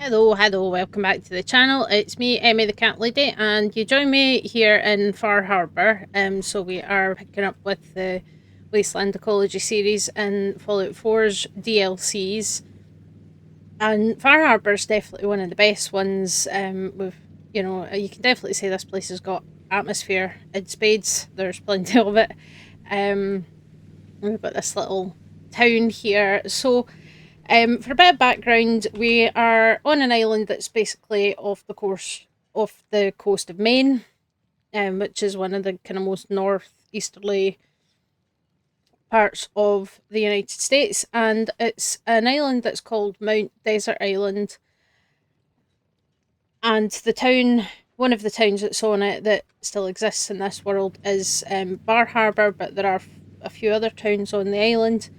Hello, welcome back to the channel. It's me, Emmy the Cat Lady, and you join me here in Far Harbour. So we are picking up with the Wasteland Ecology series and Fallout 4's DLCs. And Far Harbour is definitely one of the best ones. You can definitely say this place has got atmosphere in spades. There's plenty of it. Um, we've got this little town here. For a bit of background, we are on an island that's basically off the coast of Maine, which is one of the kind of most northeasterly parts of the United States, and it's an island that's called Mount Desert Island. And one of the towns that's on it that still exists in this world is Bar Harbour, but there are a few other towns on the island,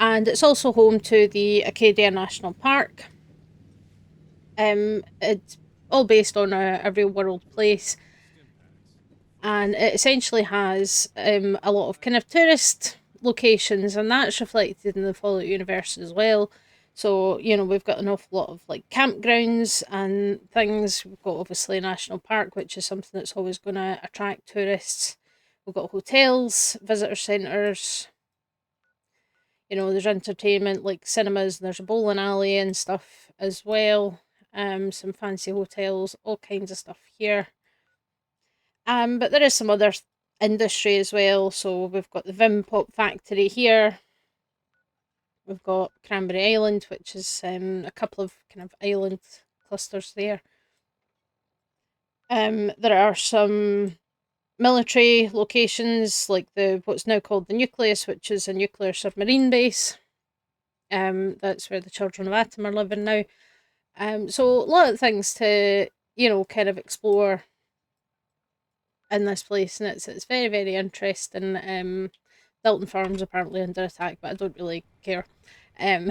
and it's also home to the Acadia National Park. It's all based on a real world place, and it essentially has a lot of kind of tourist locations, and that's reflected in the Fallout universe as well. So, we've got an awful lot of like campgrounds and things. We've got obviously a national park, which is something that's always going to attract tourists. We've got hotels, visitor centres, there's entertainment like cinemas, and there's a bowling alley and stuff as well. Some fancy hotels, all kinds of stuff here. But there is some other industry as well. So we've got the Vim Pop factory here. We've got Cranberry Island, which is a couple of kind of island clusters there. There are some military locations like the what's now called the Nucleus, which is a nuclear submarine base. That's where the Children of Atom are living now. So a lot of things to kind of explore in this place, and it's very very interesting. Dalton Farm's apparently under attack, but I don't really care. Um,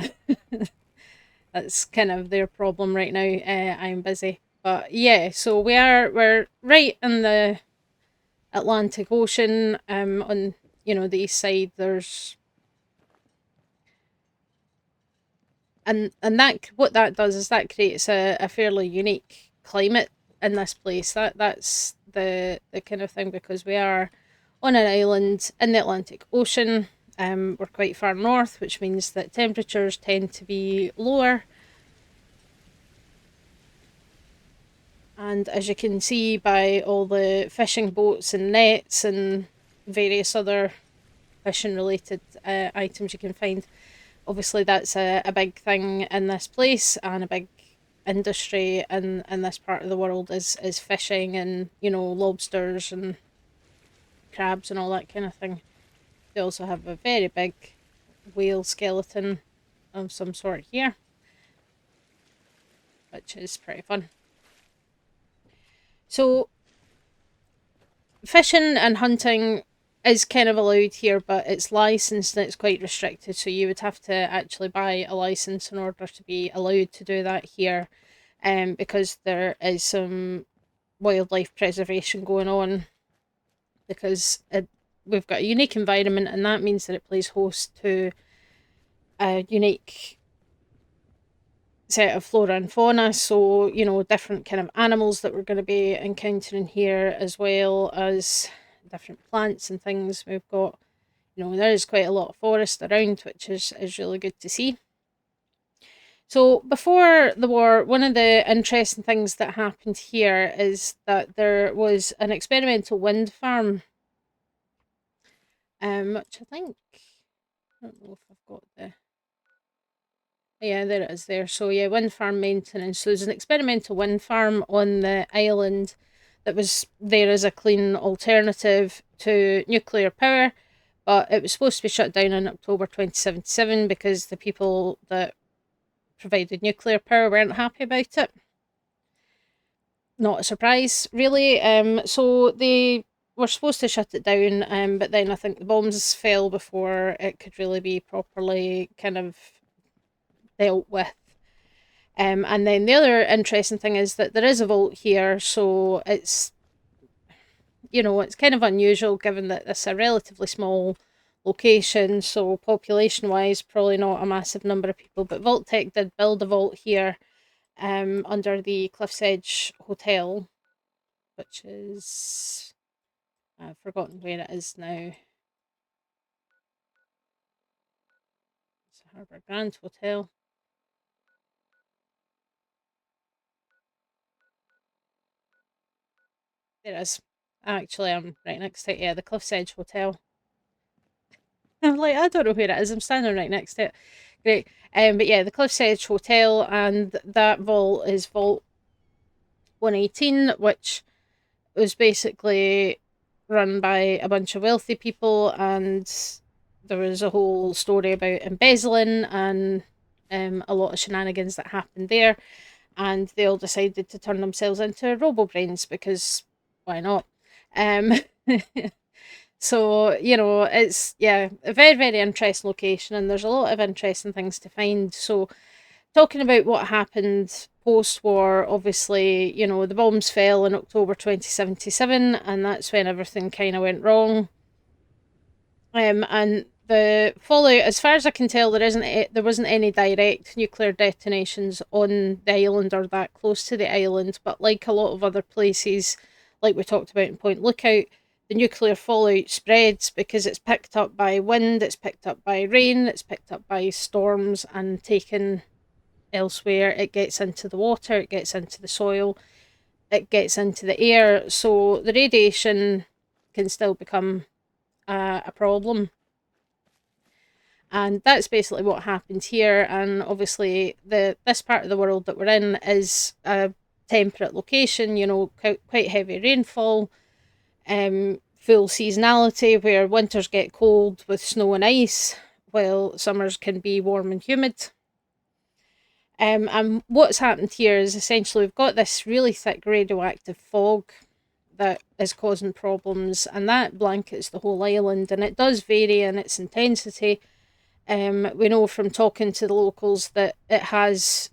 that's kind of their problem right now. I'm busy, but yeah. So we're right in the Atlantic Ocean. On the east side, there's and that what that does is that creates a fairly unique climate in this place. That's the kind of thing, because we are on an island in the Atlantic Ocean. We're quite far north, which means that temperatures tend to be lower. And as you can see by all the fishing boats and nets and various other fishing related items you can find, obviously that's a big thing in this place, and a big industry in this part of the world is fishing, and lobsters and crabs and all that kind of thing. They also have a very big whale skeleton of some sort here, which is pretty fun. So fishing and hunting is kind of allowed here, but it's licensed and it's quite restricted. So you would have to actually buy a license in order to be allowed to do that here, because there is some wildlife preservation going on. Because we've got a unique environment, and that means that it plays host to a unique set of flora and fauna. So different kind of animals that we're going to be encountering here, as well as different plants and things. We've got there is quite a lot of forest around, which is really good to see. So before the war, one of the interesting things that happened here is that there was an experimental wind farm, which I think, I don't know if I've got the, yeah, there it is there. So yeah, wind farm maintenance. So there's an experimental wind farm on the island that was there as a clean alternative to nuclear power, but it was supposed to be shut down in October 2077 because the people that provided nuclear power weren't happy about it. Not a surprise, really. So they were supposed to shut it down, but then I think the bombs fell before it could really be properly kind of dealt with. And then the other interesting thing is that there is a vault here, so it's it's kind of unusual given that this is a relatively small location, so population wise probably not a massive number of people, but Vault Tech did build a vault here, under the Cliff's Edge Hotel, which is, I've forgotten where it is now. It's a Harbour Grand Hotel. There it is. Actually, I'm right next to it. Yeah, the Cliff's Edge Hotel. I'm like, I don't know where it is. I'm standing right next to it. Great. But yeah, the Cliff's Edge Hotel, and that vault is Vault 118, which was basically run by a bunch of wealthy people, and there was a whole story about embezzling and a lot of shenanigans that happened there. And they all decided to turn themselves into robo-brains because why not? Um, so, it's, yeah, a very, very interesting location, and there's a lot of interesting things to find. So, talking about what happened post war, obviously, the bombs fell in October 2077, and that's when everything kind of went wrong. And the fallout, as far as I can tell, there wasn't any direct nuclear detonations on the island or that close to the island, but like a lot of other places, like we talked about in Point Lookout, the nuclear fallout spreads because it's picked up by wind, it's picked up by rain, it's picked up by storms and taken elsewhere. It gets into the water, it gets into the soil, it gets into the air. So the radiation can still become a problem. And that's basically what happened here. And obviously, this part of the world that we're in is a temperate location. Quite heavy rainfall, full seasonality, where winters get cold with snow and ice, while summers can be warm and humid. And what's happened here is essentially we've got this really thick radioactive fog that is causing problems, and that blankets the whole island, and it does vary in its intensity. We know from talking to the locals that it has,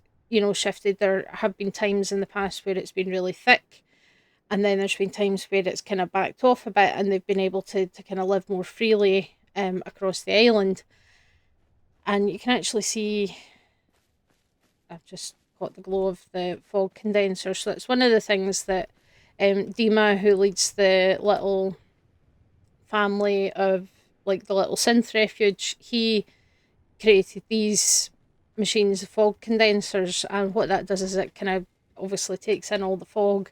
shifted. There have been times in the past where it's been really thick, and then there's been times where it's kind of backed off a bit, and they've been able to kind of live more freely across the island. And you can actually see, I've just got the glow of the fog condenser. So that's one of the things that Dima, who leads the little family of like the little synth refuge, he created these machines, fog condensers, and what that does is it kind of obviously takes in all the fog,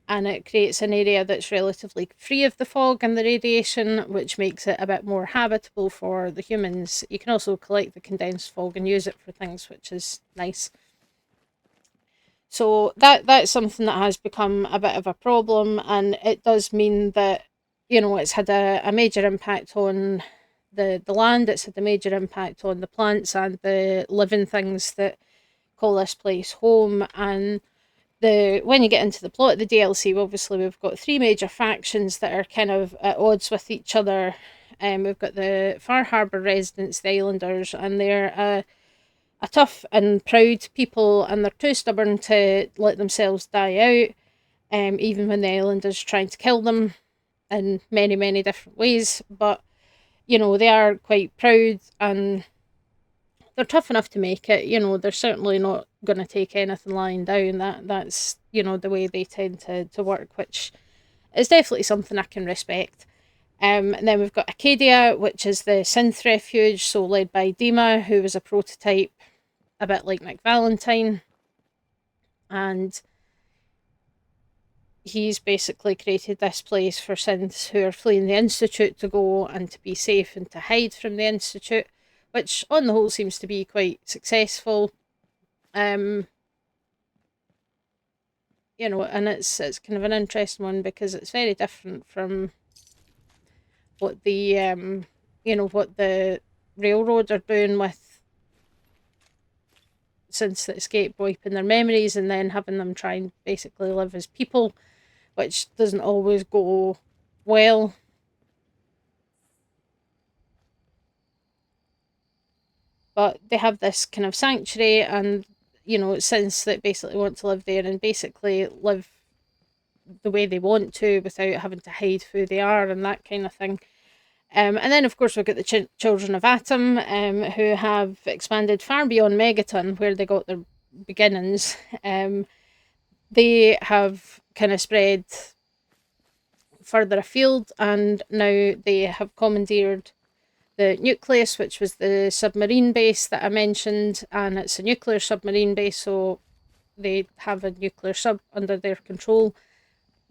and it creates an area that's relatively free of the fog and the radiation, which makes it a bit more habitable for the humans. You can also collect the condensed fog and use it for things, which is nice. So that's something that has become a bit of a problem, and it does mean that it's had a major impact on the land. It's had a major impact on the plants and the living things that call this place home. And when you get into the plot of the DLC, obviously we've got three major factions that are kind of at odds with each other. We've got the Far Harbour residents, the Islanders, and they're a tough and proud people, and they're too stubborn to let themselves die out, even when the Islanders trying to kill them in many, many different ways. But, they are quite proud, and they're tough enough to make it. They're certainly not going to take anything lying down. That's, the way they tend to work, which is definitely something I can respect. And then we've got Acadia, which is the synth refuge, so led by Dima, who was a prototype, a bit like Nick Valentine. And he's basically created this place for synths who are fleeing the Institute to go and to be safe and to hide from the Institute, which on the whole seems to be quite successful. And it's kind of an interesting one because it's very different from what what the railroad are doing with synths that escape, wiping their memories and then having them try and basically live as people, which doesn't always go well. But they have this kind of sanctuary, and synths that basically want to live there and basically live the way they want to without having to hide who they are and that kind of thing. And then, of course, we've got the Children of Atom, who have expanded far beyond Megaton, where they got their beginnings, they have kind of spread further afield, and now they have commandeered the nucleus, which was the submarine base that I mentioned, and it's a nuclear submarine base, so they have a nuclear sub under their control.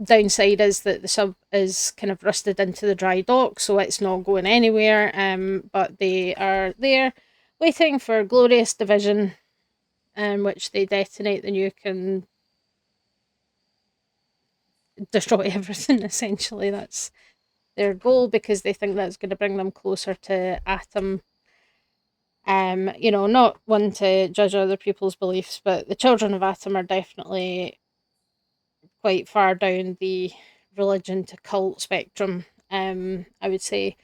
Downside is that the sub is kind of rusted into the dry dock, so it's not going anywhere. But they are there waiting for glorious division, which they detonate the nuke and destroy everything. Essentially, that's their goal, because they think that's going to bring them closer to Atom. Not one to judge other people's beliefs, but the children of Atom are definitely quite far down the religion to cult spectrum, I would say.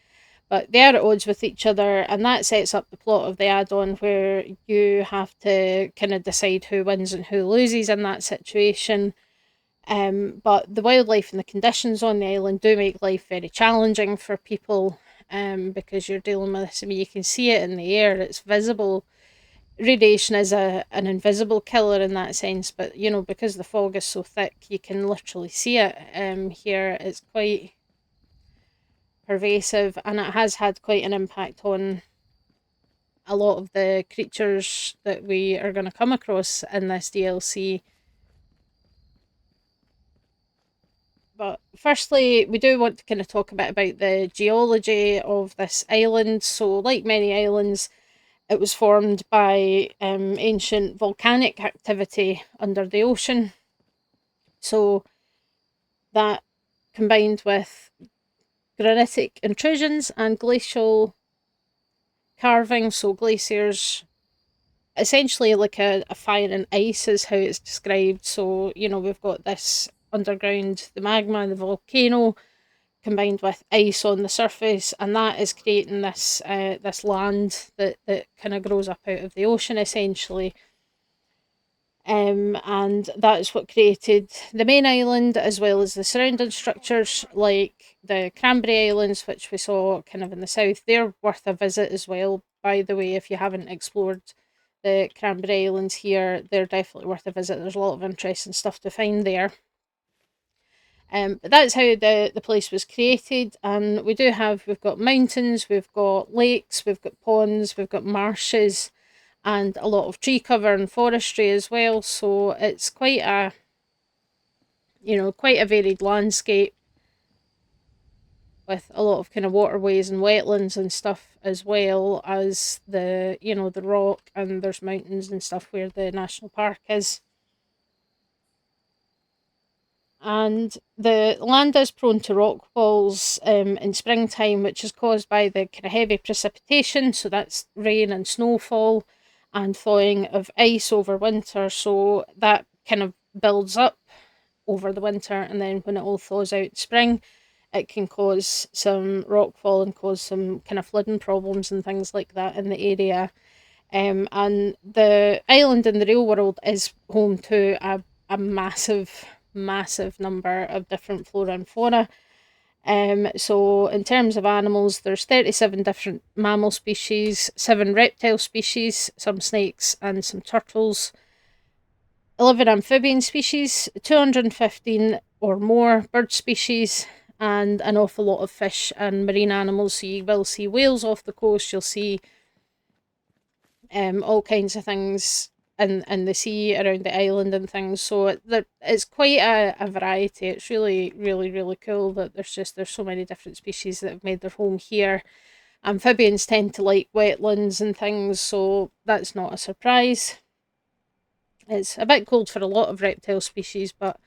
But they are at odds with each other, and that sets up the plot of the add on, where you have to kind of decide who wins and who loses in that situation. But the wildlife and the conditions on the island do make life very challenging for people, because you're dealing with this. I mean, you can see it in the air, it's visible. Radiation is an invisible killer in that sense, but because the fog is so thick, you can literally see it. Here it's quite pervasive, and it has had quite an impact on a lot of the creatures that we are going to come across in this DLC. But firstly, we do want to kind of talk a bit about the geology of this island. So, like many islands, it was formed by ancient volcanic activity under the ocean. So, that combined with granitic intrusions and glacial carving, so glaciers, essentially like a fire and ice is how it's described. So, we've got this underground, the magma, the volcano, combined with ice on the surface, and that is creating this land that kind of grows up out of the ocean, essentially. And that is what created the main island, as well as the surrounding structures, like the Cranberry Islands, which we saw kind of in the south. They're worth a visit as well, by the way. If you haven't explored the Cranberry Islands here, they're definitely worth a visit. There's a lot of interesting stuff to find there. But that's how the place was created, and we've got mountains, we've got lakes, we've got ponds, we've got marshes, and a lot of tree cover and forestry as well. So it's quite a varied landscape, with a lot of kind of waterways and wetlands and stuff, as well as the rock, and there's mountains and stuff where the national park is. And the land is prone to rock falls in springtime, which is caused by the kind of heavy precipitation. So that's rain and snowfall, and thawing of ice over winter. So that kind of builds up over the winter, and then when it all thaws out in spring, it can cause some rockfall and cause some kind of flooding problems and things like that in the area. And the island in the real world is home to a massive, massive number of different flora and fauna. So in terms of animals, there's 37 different mammal species, 7 reptile species, some snakes and some turtles, 11 amphibian species, 215 or more bird species, and an awful lot of fish and marine animals. So you will see whales off the coast, you'll see all kinds of things in the sea around the island and things. So it's quite a variety. It's really, really, really cool that there's so many different species that have made their home here. Amphibians tend to like wetlands and things, so that's not a surprise. It's a bit cold for a lot of reptile species, but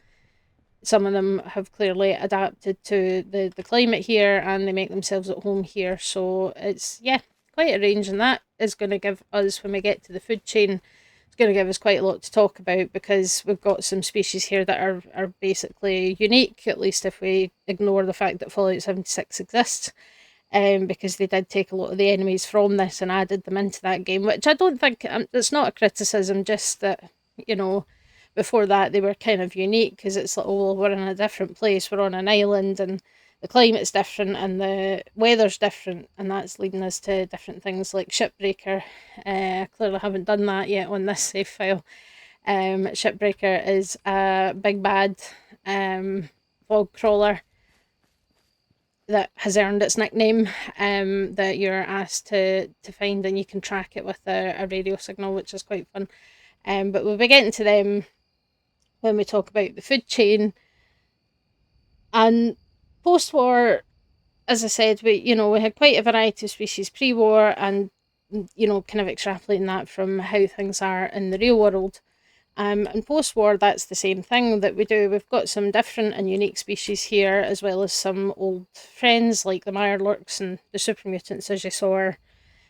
some of them have clearly adapted to the climate here, and they make themselves at home here. So it's, yeah, quite a range, and that is going to give us, when we get to the food chain, it's going to give us quite a lot to talk about, because we've got some species here that are basically unique, at least if we ignore the fact that Fallout 76 exists. Because they did take a lot of the enemies from this and added them into that game, which I don't think, it's not a criticism, just that, before that they were kind of unique, because it's like, oh, well, we're in a different place, we're on an island, and the climate's different and the weather's different, and that's leading us to different things like Shipbreaker. Clearly haven't done that yet on this save file. Shipbreaker is a big bad fog crawler that has earned its nickname, that you're asked to find, and you can track it with a radio signal, which is quite fun. But we'll be getting to them when we talk about the food chain. And post-war, as I said, we had quite a variety of species pre-war, and kind of extrapolating that from how things are in the real world. And post-war, that's the same thing that we do. We've got some different and unique species here, as well as some old friends like the mirelurks and the super mutants, as you saw, are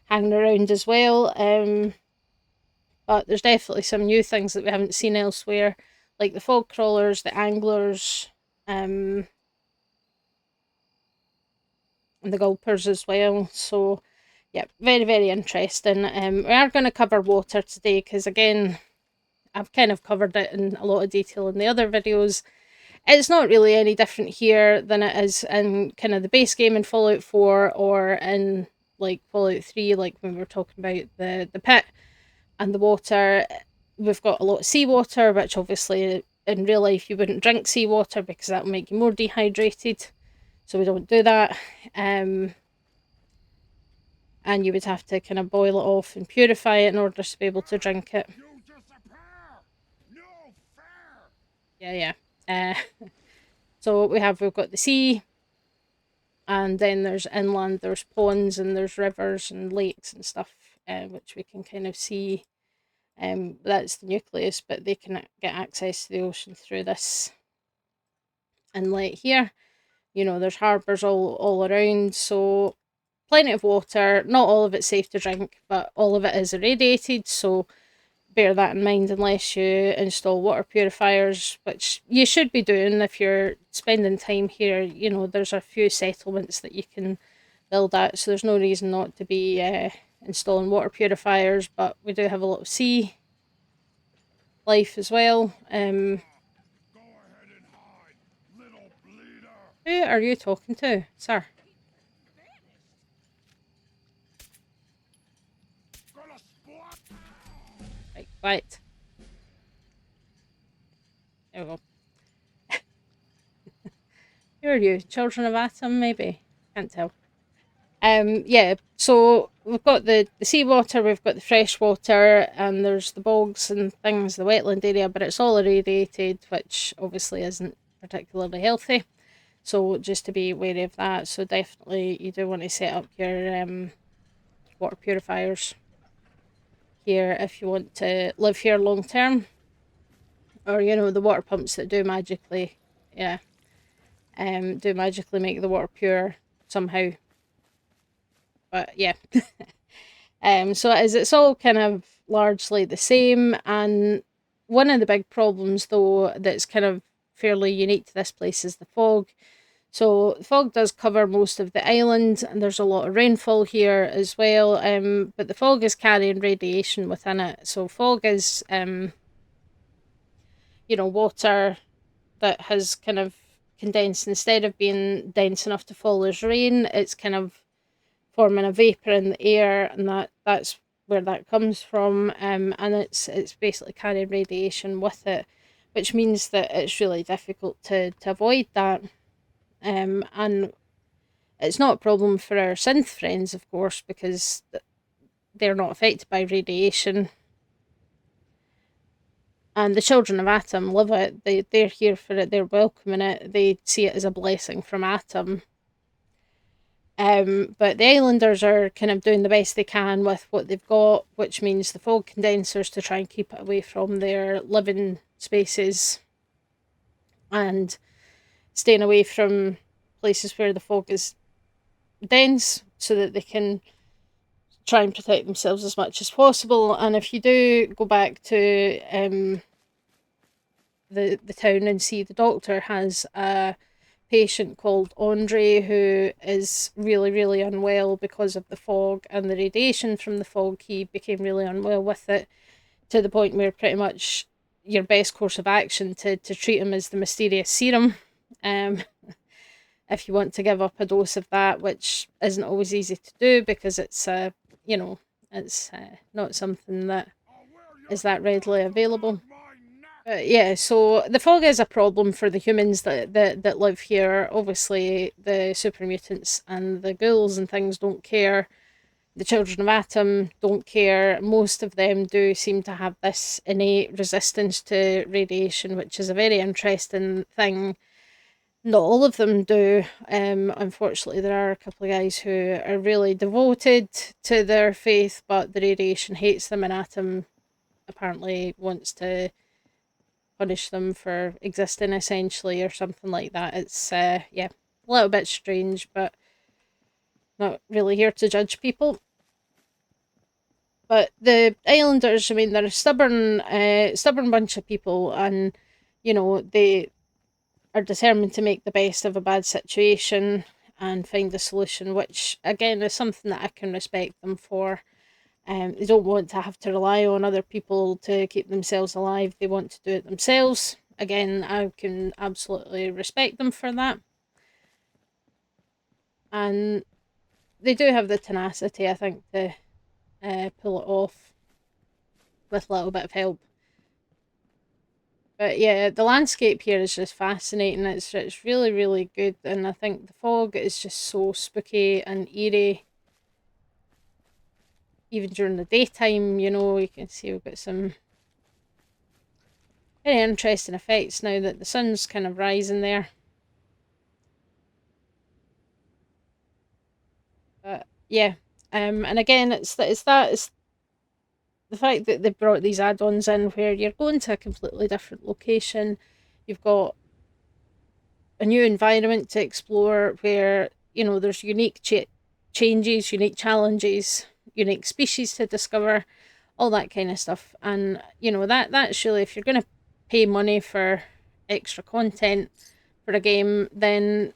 hanging around as well. But there's definitely some new things that we haven't seen elsewhere, like the fog crawlers, the anglers, and the gulpers as well. So, yeah, very, very interesting. We are going to cover water today because, again, I've kind of covered it in a lot of detail in the other videos. It's not really any different here than it is in kind of the base game in Fallout 4 or in like Fallout 3, like when we were talking about the pit and the water. We've got a lot of seawater, which obviously in real life you wouldn't drink seawater because that will make you more dehydrated. So we don't do that. And you would have to kind of boil it off and purify it in order to be able to drink it. Yeah. So we've got the sea, and then there's inland, there's ponds, and there's rivers and lakes and stuff, which we can kind of see. That's the nucleus, but they can get access to the ocean through this inlet here. There's harbours all around, so plenty of water. Not all of it's safe to drink, but all of it is irradiated, so bear that in mind unless you install water purifiers, which you should be doing if you're spending time here. There's a few settlements that you can build at, so there's no reason not to be installing water purifiers, but we do have a lot of sea life as well. Who are you talking to, sir? Right, quiet. There we go. Who are you? Children of Atom, maybe? Can't tell. Yeah, so we've got the seawater, we've got the fresh water, and there's the bogs and things, the wetland area, but it's all irradiated, which obviously isn't particularly healthy. So just to be wary of that. So definitely you do want to set up your water purifiers here if you want to live here long term. Or, the water pumps that do magically, do magically make the water pure somehow. But yeah. So it's all kind of largely the same, and one of the big problems though that's kind of fairly unique to this place is the fog. So the fog does cover most of the island, and there's a lot of rainfall here as well. But the fog is carrying radiation within it. So fog is water that has kind of condensed. Instead of being dense enough to fall as rain, it's kind of forming a vapor in the air, and that's where that comes from. And it's basically carrying radiation with it, which means that it's really difficult to avoid that. And it's not a problem for our synth friends, of course, because they're not affected by radiation. And the children of Atom love it. They're here for it. They're welcoming it. They see it as a blessing from Atom. But the islanders are kind of doing the best they can with what they've got, which means the fog condensers to try and keep it away from their living spaces, and staying away from places where the fog is dense, so that they can try and protect themselves as much as possible. And if you do go back to the town and see, the doctor has a patient called Andre who is really, really unwell because of the fog and the radiation from the fog. He became really unwell with it, to the point where pretty much your best course of action to treat him is the mysterious serum. If you want to give up a dose of that, which isn't always easy to do because it's it's not something that is that readily available. Yeah, so the fog is a problem for the humans that live here. Obviously, the super mutants and the ghouls and things don't care. The children of Atom don't care. Most of them do seem to have this innate resistance to radiation, which is a very interesting thing. Not all of them do. Unfortunately, there are a couple of guys who are really devoted to their faith, but the radiation hates them, and Atom apparently wants to punish them for existing essentially or something like that. It's yeah, a little bit strange, but not really here to judge people. But the Islanders, I mean, they're a stubborn bunch of people, and they are determined to make the best of a bad situation and find a solution, which again is something that I can respect them for. They don't want to have to rely on other people to keep themselves alive. They want to do it themselves. Again, I can absolutely respect them for that. And they do have the tenacity, I think, to pull it off with a little bit of help. But yeah, the landscape here is just fascinating. It's really really good, and I think the fog is just so spooky and eerie. Even during the daytime, you can see we've got some very interesting effects now that the sun's kind of rising there. But yeah, and again, it's the fact that they brought these add-ons in where you're going to a completely different location. You've got a new environment to explore where there's unique changes, unique challenges, unique species to discover, all that kind of stuff. And that's really, if you're going to pay money for extra content for a game, then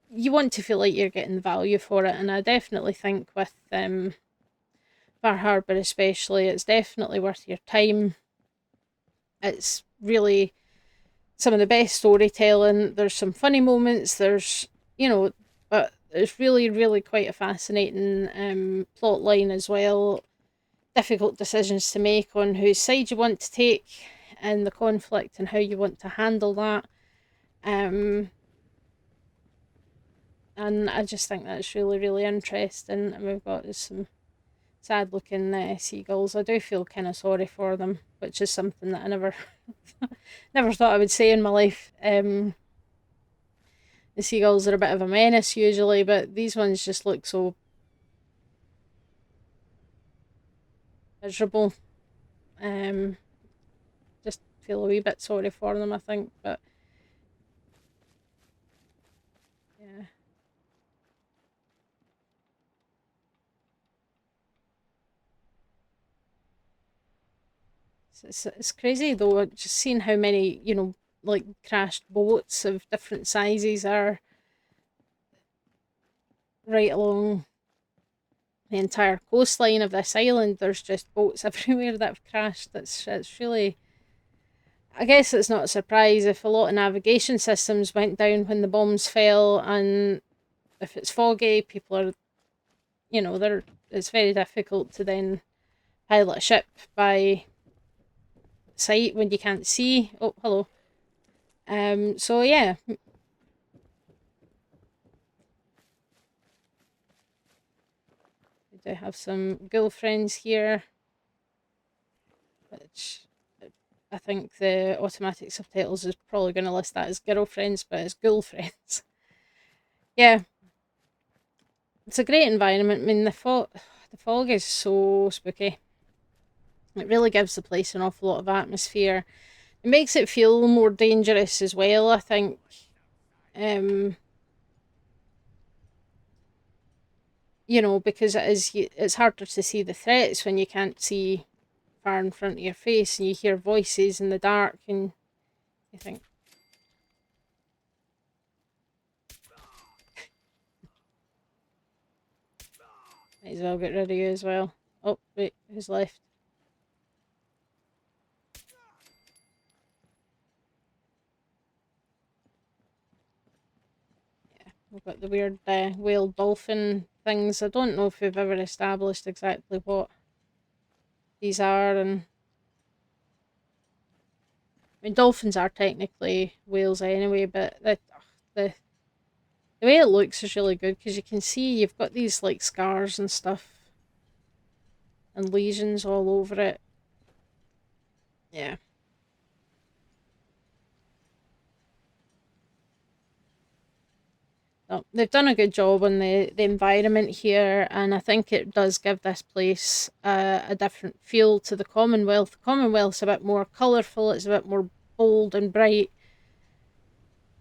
you want to feel like you're getting the value for it. And I definitely think with Far Harbor especially, it's definitely worth your time. It's really some of the best storytelling. There's some funny moments. But it's really, really quite a fascinating plot line as well. Difficult decisions to make on whose side you want to take in the conflict and how you want to handle that. Um, and I just think that's really, really interesting. And we've got some sad looking seagulls. I do feel kind of sorry for them, which is something that I never thought I would say in my life. The seagulls are a bit of a menace usually, but these ones just look so miserable. Um, just feel a wee bit sorry for them, I think. But yeah, it's crazy though. Just seeing how many like crashed boats of different sizes are right along the entire coastline of this island. There's just boats everywhere that have crashed. It's really. I guess it's not a surprise if a lot of navigation systems went down when the bombs fell, and if it's foggy, people are, they're. It's very difficult to then pilot a ship by sight when you can't see. Oh, hello. So yeah, we do have some girlfriends here, which I think the automatic subtitles is probably going to list that as girlfriends, but it's girlfriends. Yeah, it's a great environment. I mean, the fog is so spooky. It really gives the place an awful lot of atmosphere. It makes it feel more dangerous as well, I think. Um, because it's harder to see the threats when you can't see far in front of your face and you hear voices in the dark and you think, might as well get rid of you as well. Oh, wait, who's left? Yeah, we've got the weird whale dolphin things. I don't know if we've ever established exactly what these are, and I mean, dolphins are technically whales anyway, but the the way it looks is really good because you can see you've got these like scars and stuff and lesions all over it. Yeah. So they've done a good job on the environment here, and I think it does give this place a different feel to the Commonwealth. The Commonwealth's a bit more colourful, it's a bit more bold and bright.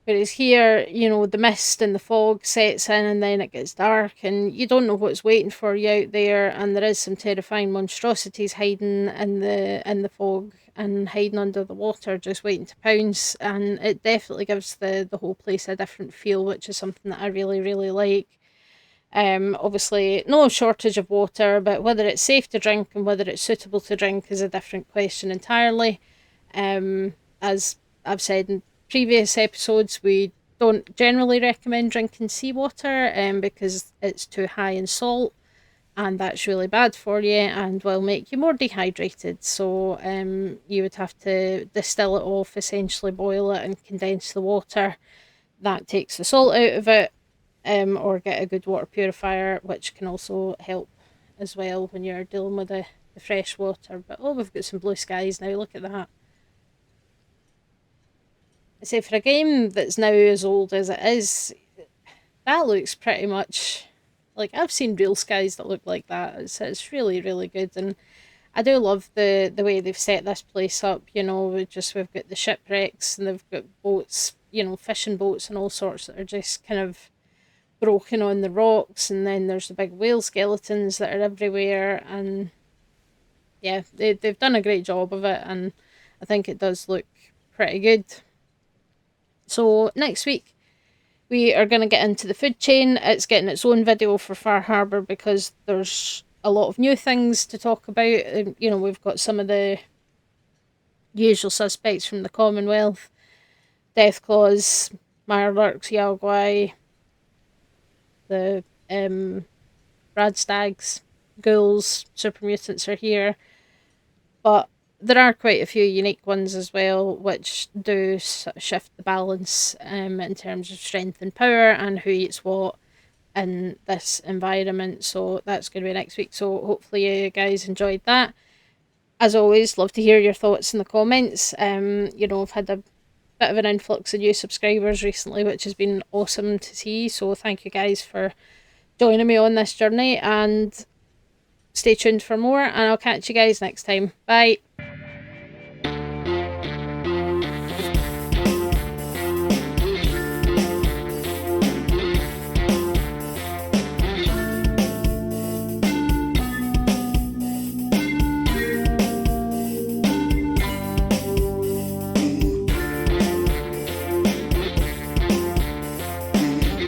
Whereas here, you know, the mist and the fog sets in and then it gets dark and you don't know what's waiting for you out there, and there is some terrifying monstrosities hiding in the fog and hiding under the water just waiting to pounce, and it definitely gives the whole place a different feel, which is something that I really, really like. Obviously, no shortage of water, but whether it's safe to drink and whether it's suitable to drink is a different question entirely. As I've said in previous episodes, we don't generally recommend drinking seawater because it's too high in salt and that's really bad for you and will make you more dehydrated. So you would have to distill it off, essentially boil it and condense the water. That takes the salt out of it, or get a good water purifier, which can also help as well when you're dealing with the fresh water. But oh, we've got some blue skies now, look at that. I say for a game that's now as old as it is, that looks pretty much like I've seen real skies that look like that. It's really, really good, and I do love the way they've set this place up. You know, we've got the shipwrecks and they've got boats, you know, fishing boats and all sorts that are just kind of broken on the rocks, and then there's the big whale skeletons that are everywhere, and yeah, they've done a great job of it, and I think it does look pretty good. So next week we are going to get into the food chain. It's getting its own video for Far Harbour because there's a lot of new things to talk about. You know, we've got some of the usual suspects from the Commonwealth: Deathclaws, Mirelurks, Yalgwai, the Bradstags, ghouls, super mutants are here. But there are quite a few unique ones as well, which do shift the balance in terms of strength and power and who eats what in this environment. So that's going to be next week. So hopefully you guys enjoyed that. As always, love to hear your thoughts in the comments. You know, I've had a bit of an influx of new subscribers recently, which has been awesome to see. So thank you guys for joining me on this journey, and stay tuned for more, and I'll catch you guys next time. Bye.